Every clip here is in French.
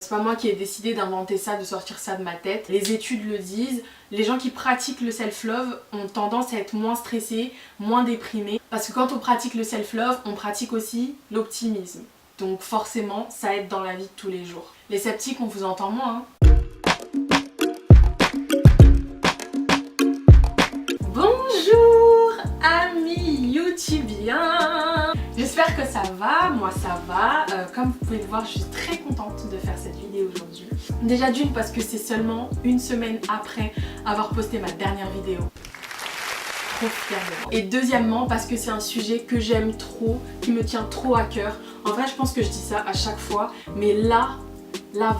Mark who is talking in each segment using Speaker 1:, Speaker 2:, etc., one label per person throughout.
Speaker 1: C'est pas moi qui ai décidé d'inventer ça, de sortir ça de ma tête. Les études le disent, les gens qui pratiquent le self-love ont tendance à être moins stressés, moins déprimés. Parce que quand on pratique le self-love, on pratique aussi l'optimisme. Donc forcément, ça aide dans la vie de tous les jours. Les sceptiques, on vous entend moins, hein. Bonjour amis youtubiens. J'espère que ça va, moi ça va. Comme vous pouvez le voir, je suis très contente de faire cette vidéo aujourd'hui. Déjà d'une parce que c'est seulement une semaine après avoir posté ma dernière vidéo. Trop fière de moi. Et deuxièmement parce que c'est un sujet que j'aime trop, qui me tient trop à cœur. En vrai je pense que je dis ça à chaque fois, mais là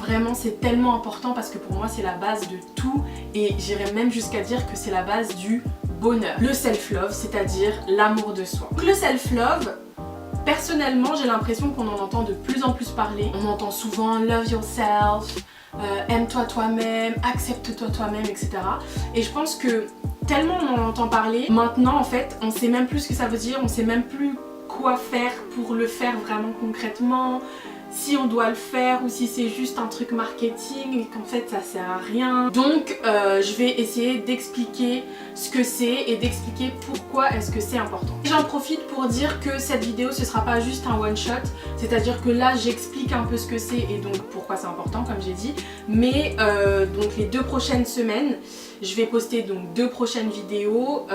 Speaker 1: vraiment c'est tellement important parce que pour moi c'est la base de tout et j'irais même jusqu'à dire que c'est la base du bonheur. Le self-love, c'est-à-dire l'amour de soi. Donc le self-love, personnellement j'ai l'impression qu'on en entend de plus en plus parler. On entend souvent love yourself, aime-toi toi-même, accepte-toi toi-même, etc. Et je pense que tellement on en entend parler, maintenant en fait on sait même plus ce que ça veut dire, on sait même plus quoi faire pour le faire vraiment concrètement, si on doit le faire ou si c'est juste un truc marketing et qu'en fait ça sert à rien. Donc je vais essayer d'expliquer ce que c'est et d'expliquer pourquoi est-ce que c'est important. J'en profite pour dire que cette vidéo ce sera pas juste un one shot, c'est-à-dire que là j'explique un peu ce que c'est et donc pourquoi c'est important comme j'ai dit, mais donc les 2 prochaines semaines je vais poster donc 2 prochaines vidéos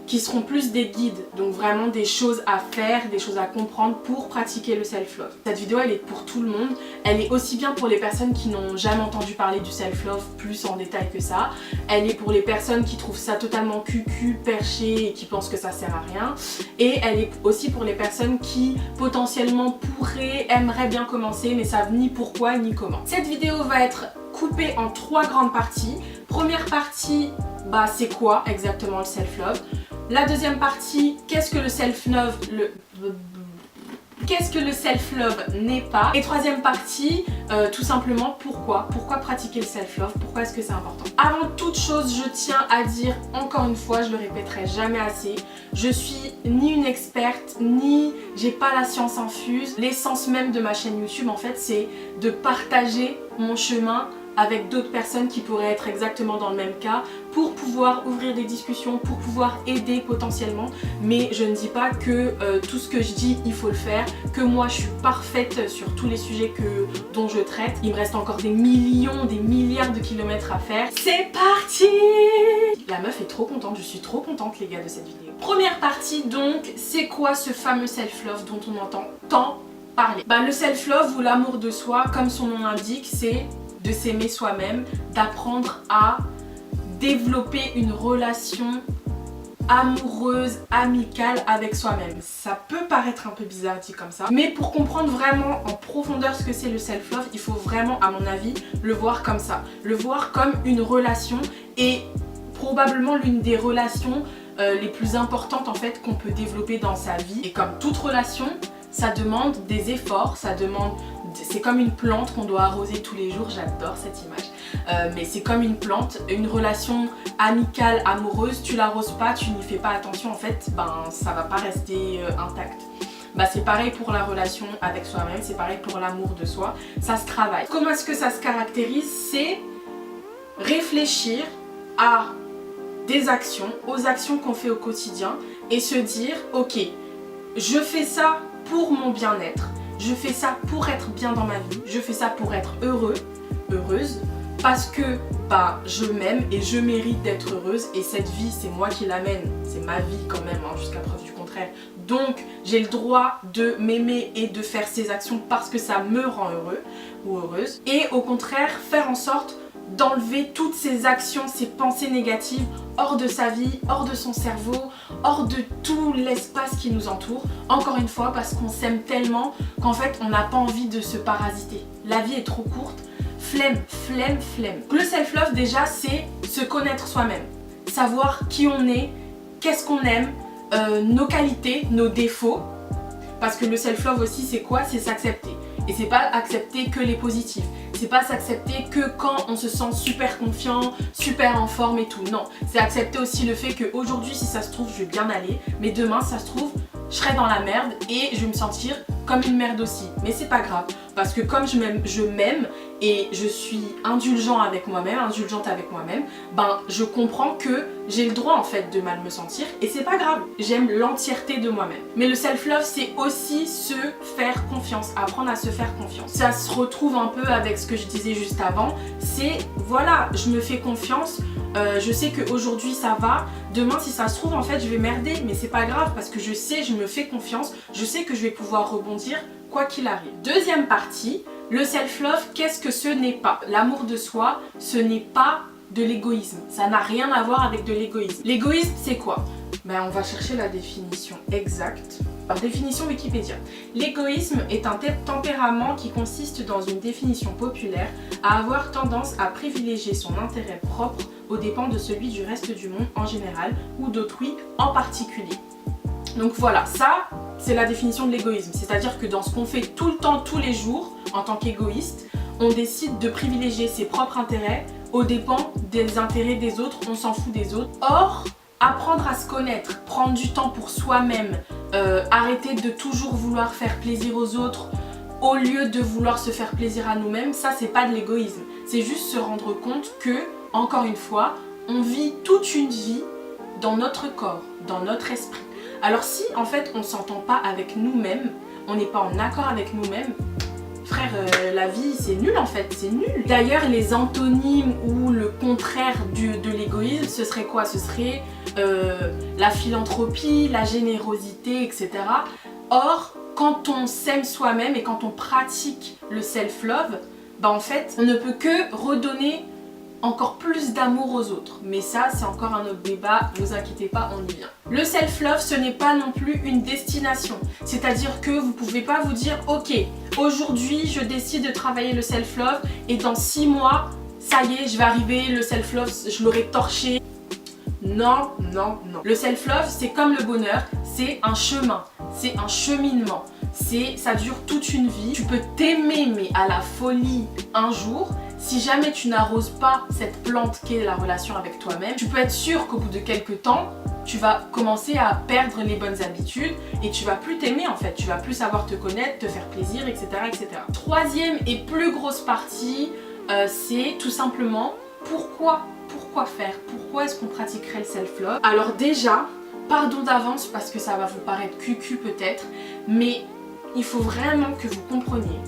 Speaker 1: qui seront plus des guides, donc vraiment des choses à faire, des choses à comprendre pour pratiquer le self-love. Cette vidéo elle est pour tout le monde, elle est aussi bien pour les personnes qui n'ont jamais entendu parler du self-love plus en détail que ça, elle est pour les personnes qui trouvent ça totalement cucu, perché et qui pensent que ça sert à rien, et elle est aussi pour les personnes qui potentiellement aimeraient bien commencer mais savent ni pourquoi ni comment. Cette vidéo va être coupée en 3 grandes parties. Première partie, c'est quoi exactement le self-love? La deuxième partie, qu'est-ce que le self-love n'est pas. Et troisième partie, tout simplement pourquoi pratiquer le self-love, pourquoi est-ce que c'est important. Avant toute chose, je tiens à dire encore une fois, je le répéterai jamais assez, je suis ni une experte, ni j'ai pas la science infuse. L'essence même de ma chaîne YouTube en fait, c'est de partager mon chemin avec d'autres personnes qui pourraient être exactement dans le même cas pour pouvoir ouvrir des discussions, pour pouvoir aider potentiellement. Mais je ne dis pas que tout ce que je dis il faut le faire, que moi je suis parfaite sur tous les sujets dont je traite. Il me reste encore des millions, des milliards de kilomètres à faire. C'est parti! La meuf est trop contente, je suis trop contente les gars de cette vidéo. Première partie donc, c'est quoi ce fameux self-love dont on entend tant parler? Le self-love ou l'amour de soi, comme son nom l'indique, c'est de s'aimer soi-même, d'apprendre à développer une relation amoureuse, amicale avec soi-même. Ça peut paraître un peu bizarre dit comme ça, mais pour comprendre vraiment en profondeur ce que c'est le self-love, il faut vraiment, à mon avis, le voir comme ça. Le voir comme une relation et probablement l'une des relations les plus importantes en fait qu'on peut développer dans sa vie. Et comme toute relation, ça demande des efforts, c'est comme une plante qu'on doit arroser tous les jours, j'adore cette image. Mais c'est comme une plante, une relation amicale, amoureuse, tu l'arroses pas, tu n'y fais pas attention, en fait, ça va pas rester intact. C'est pareil pour la relation avec soi-même, c'est pareil pour l'amour de soi, ça se travaille. Comment est-ce que ça se caractérise? C'est réfléchir à des actions, aux actions qu'on fait au quotidien et se dire, ok, je fais ça pour mon bien-être, je fais ça pour être bien dans ma vie, je fais ça pour être heureux, heureuse, parce que je m'aime et je mérite d'être heureuse et cette vie c'est moi qui l'amène, c'est ma vie quand même jusqu'à preuve du contraire. Donc j'ai le droit de m'aimer et de faire ces actions parce que ça me rend heureux ou heureuse. Et au contraire faire en sorte d'enlever toutes ces actions, ces pensées négatives hors de sa vie, hors de son cerveau, hors de tout l'espace qui nous entoure. Encore une fois parce qu'on s'aime tellement qu'en fait on n'a pas envie de se parasiter. La vie est trop courte, flemme. Le self-love déjà c'est se connaître soi-même, savoir qui on est, qu'est-ce qu'on aime, nos qualités, nos défauts. Parce que le self-love aussi c'est quoi? C'est s'accepter. Et c'est pas accepter que les positifs. C'est pas s'accepter que quand on se sent super confiant, super en forme et tout. Non, c'est accepter aussi le fait qu'aujourd'hui si ça se trouve je vais bien aller, mais demain ça se trouve je serai dans la merde et je vais me sentir comme une merde aussi. Mais c'est pas grave. Parce que comme je m'aime et je suis indulgente avec moi-même, ben je comprends que j'ai le droit en fait de mal me sentir et c'est pas grave, j'aime l'entièreté de moi-même. Mais le self-love, c'est aussi se faire confiance, apprendre à se faire confiance. Ça se retrouve un peu avec ce que je disais juste avant, c'est voilà, je me fais confiance, je sais qu'aujourd'hui ça va, demain si ça se trouve en fait je vais merder, mais c'est pas grave parce que je sais, je me fais confiance, je sais que je vais pouvoir rebondir quoi qu'il arrive. Deuxième partie, le self-love, qu'est-ce que ce n'est pas? L'amour de soi, ce n'est pas de l'égoïsme. Ça n'a rien à voir avec de l'égoïsme. L'égoïsme, c'est quoi? Ben, on va chercher la définition exacte. Par définition Wikipédia. L'égoïsme est un tempérament qui consiste dans une définition populaire à avoir tendance à privilégier son intérêt propre aux dépens de celui du reste du monde en général ou d'autrui en particulier. Donc voilà, ça c'est la définition de l'égoïsme. C'est-à-dire que dans ce qu'on fait tout le temps, tous les jours, en tant qu'égoïste, on décide de privilégier ses propres intérêts aux dépens des intérêts des autres, on s'en fout des autres. Or, apprendre à se connaître, prendre du temps pour soi-même, arrêter de toujours vouloir faire plaisir aux autres au lieu de vouloir se faire plaisir à nous-mêmes, ça c'est pas de l'égoïsme. C'est juste se rendre compte que, encore une fois, on vit toute une vie dans notre corps, dans notre esprit. Alors si en fait on s'entend pas avec nous-mêmes, on n'est pas en accord avec nous-mêmes, frère, la vie c'est nul en fait, c'est nul. D'ailleurs les antonymes ou le contraire de l'égoïsme, ce serait quoi? Ce serait la philanthropie, la générosité, etc. Or, quand on s'aime soi-même et quand on pratique le self-love, bah en fait on ne peut que redonner encore plus d'amour aux autres. Mais ça, c'est encore un autre débat, ne vous inquiétez pas, on y vient. Le self-love, ce n'est pas non plus une destination. C'est-à-dire que vous pouvez pas vous dire, ok, aujourd'hui, je décide de travailler le self-love et dans 6 mois, ça y est, je vais arriver, le self-love, je l'aurai torché. Non, non, non. Le self-love, c'est comme le bonheur, c'est un chemin, c'est un cheminement. Ça dure toute une vie. Tu peux t'aimer, mais à la folie un jour. Si jamais tu n'arroses pas cette plante qu'est la relation avec toi-même, tu peux être sûr qu'au bout de quelques temps, tu vas commencer à perdre les bonnes habitudes et tu vas plus t'aimer en fait. Tu vas plus savoir te connaître, te faire plaisir, etc. etc. Troisième et plus grosse partie, c'est tout simplement pourquoi faire? Pourquoi est-ce qu'on pratiquerait le self-love? Alors déjà, pardon d'avance parce que ça va vous paraître cucu peut-être, mais il faut vraiment que vous compreniez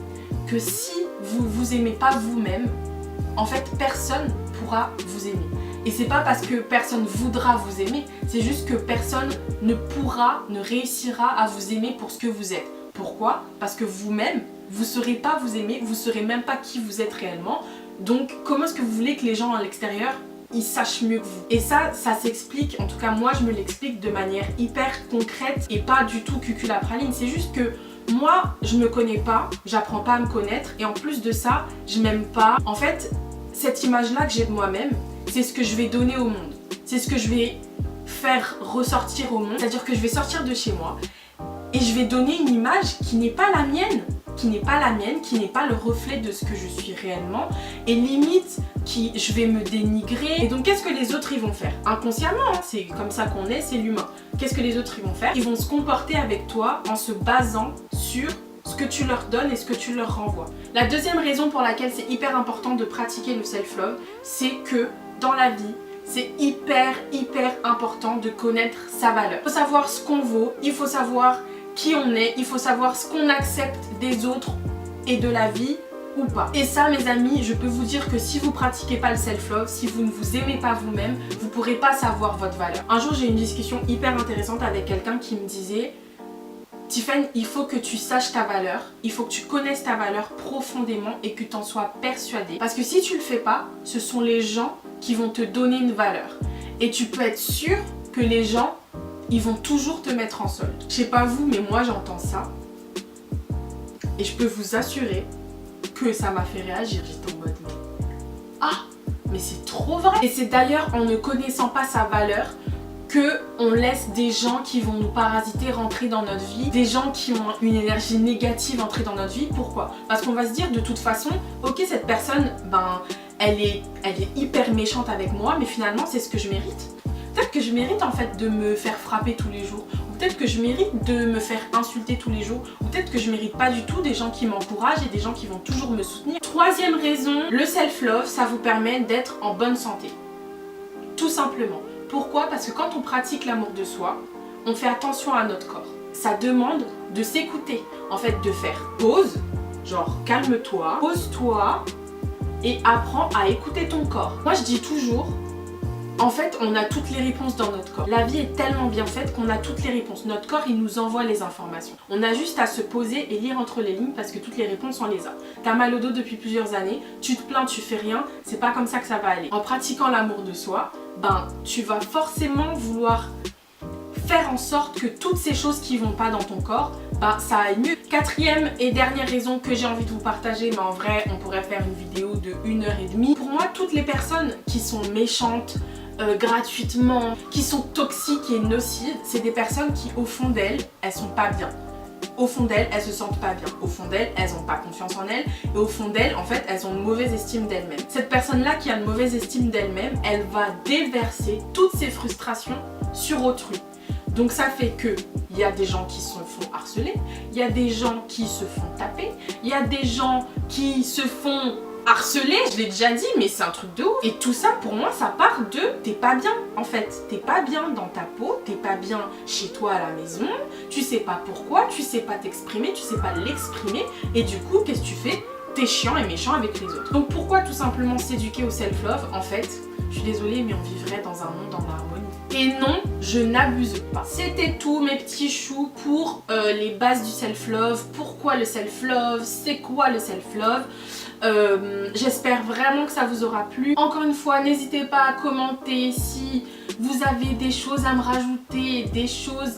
Speaker 1: que si vous vous aimez pas vous-même, en fait personne pourra vous aimer. Et c'est pas parce que personne voudra vous aimer, c'est juste que personne ne pourra, ne réussira à vous aimer pour ce que vous êtes. Pourquoi? Parce que vous-même, vous saurez pas vous aimer, vous saurez même pas qui vous êtes réellement. Donc comment est-ce que vous voulez que les gens à l'extérieur ils sachent mieux que vous? Et ça s'explique, en tout cas moi je me l'explique de manière hyper concrète et pas du tout cuculapraline. C'est juste que moi, je me connais pas, j'apprends pas à me connaître et en plus de ça, je m'aime pas. En fait, cette image-là que j'ai de moi-même, c'est ce que je vais donner au monde. C'est ce que je vais faire ressortir au monde. C'est-à-dire que je vais sortir de chez moi et je vais donner une image qui n'est pas la mienne, qui n'est pas le reflet de ce que je suis réellement et limite je vais me dénigrer. Et donc qu'est-ce que les autres ils vont faire? Inconsciemment, hein, c'est comme ça qu'on est, c'est l'humain. Qu'est-ce que les autres ils vont faire? Ils vont se comporter avec toi en se basant sur ce que tu leur donnes et ce que tu leur renvoies. La deuxième raison pour laquelle c'est hyper important de pratiquer le self-love, c'est que dans la vie, c'est hyper important de connaître sa valeur. Il faut savoir ce qu'on vaut, il faut savoir qui on est, il faut savoir ce qu'on accepte des autres et de la vie ou pas. Et ça mes amis, je peux vous dire que si vous pratiquez pas le self-love, si vous ne vous aimez pas vous-même, vous pourrez pas savoir votre valeur. Un jour j'ai eu une discussion hyper intéressante avec quelqu'un qui me disait Tiffany, il faut que tu saches ta valeur, il faut que tu connaisses ta valeur profondément et que tu en sois persuadée. Parce que si tu le fais pas, ce sont les gens qui vont te donner une valeur. Et tu peux être sûr que les gens, ils vont toujours te mettre en solde. Je sais pas vous, mais moi j'entends ça. Et je peux vous assurer que ça m'a fait réagir. J'étais en mode ah, mais c'est trop vrai. Et c'est d'ailleurs en ne connaissant pas sa valeur que on laisse des gens qui vont nous parasiter rentrer dans notre vie, des gens qui ont une énergie négative entrer dans notre vie. Pourquoi? Parce qu'on va se dire de toute façon, ok cette personne, ben elle est hyper méchante avec moi, mais finalement c'est ce que je mérite. Peut-être que je mérite en fait de me faire frapper tous les jours. peut-être que je mérite de me faire insulter tous les jours, ou peut-être que je mérite pas du tout des gens qui m'encouragent et des gens qui vont toujours me soutenir. Troisième raison, le self-love, ça vous permet d'être en bonne santé. Tout simplement. Pourquoi? Parce que quand on pratique l'amour de soi, on fait attention à notre corps. Ça demande de s'écouter, en fait de faire pause, genre calme-toi, pose-toi et apprends à écouter ton corps. Moi je dis toujours, en fait on a toutes les réponses dans notre corps. La vie est tellement bien faite qu'on a toutes les réponses. Notre corps il nous envoie les informations. On a juste à se poser et lire entre les lignes parce que toutes les réponses on les a. T'as mal au dos depuis plusieurs années, tu te plains, tu fais rien, c'est pas comme ça que ça va aller. En pratiquant l'amour de soi, ben tu vas forcément vouloir faire en sorte que toutes ces choses qui vont pas dans ton corps, bah ça aille mieux. Quatrième et dernière raison que j'ai envie de vous partager, mais en vrai on pourrait faire une vidéo de 1h30. Pour moi, toutes les personnes qui sont méchantes gratuitement, qui sont toxiques et nocives, c'est des personnes qui au fond d'elles, elles sont pas bien. Au fond d'elles, elles se sentent pas bien. Au fond d'elles, elles n'ont pas confiance en elles. Et au fond d'elles, en fait, elles ont une mauvaise estime d'elles-mêmes. Cette personne-là qui a une mauvaise estime d'elle-même, elle va déverser toutes ses frustrations sur autrui. Donc ça fait que il y a des gens qui se font harceler, il y a des gens qui se font taper, il y a des gens qui se font harceler, je l'ai déjà dit, mais c'est un truc de ouf. Et tout ça pour moi ça part de t'es pas bien en fait, t'es pas bien dans ta peau, t'es pas bien chez toi à la maison, tu sais pas pourquoi, tu sais pas t'exprimer, tu sais pas l'exprimer et du coup qu'est-ce que tu fais? T'es chiant et méchant avec les autres. Donc pourquoi tout simplement s'éduquer au self-love? En fait, je suis désolée mais on vivrait dans un monde en harmonie. Et non, je n'abuse pas. C'était tout mes petits choux pour les bases du self-love. Pourquoi le self-love? C'est quoi le self-love? J'espère vraiment que ça vous aura plu. Encore une fois, n'hésitez pas à commenter si vous avez des choses à me rajouter, des choses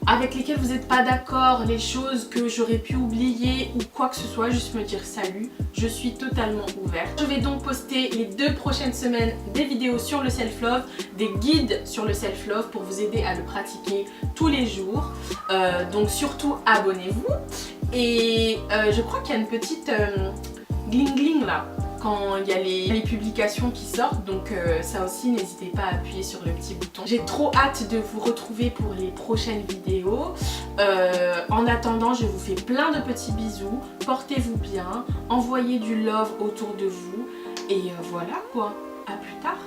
Speaker 1: avec lesquelles vous n'êtes pas d'accord, les choses que j'aurais pu oublier ou quoi que ce soit, juste me dire salut, je suis totalement ouverte. Je vais donc poster les 2 prochaines semaines des vidéos sur le self-love, des guides sur le self-love pour vous aider à le pratiquer tous les jours. Donc surtout abonnez-vous et je crois qu'il y a une petite gling gling là quand il y a les publications qui sortent, donc ça aussi n'hésitez pas à appuyer sur le petit bouton. J'ai trop hâte de vous retrouver pour les prochaines vidéos. En attendant, je vous fais plein de petits bisous, portez-vous bien, envoyez du love autour de vous et voilà quoi, à plus tard.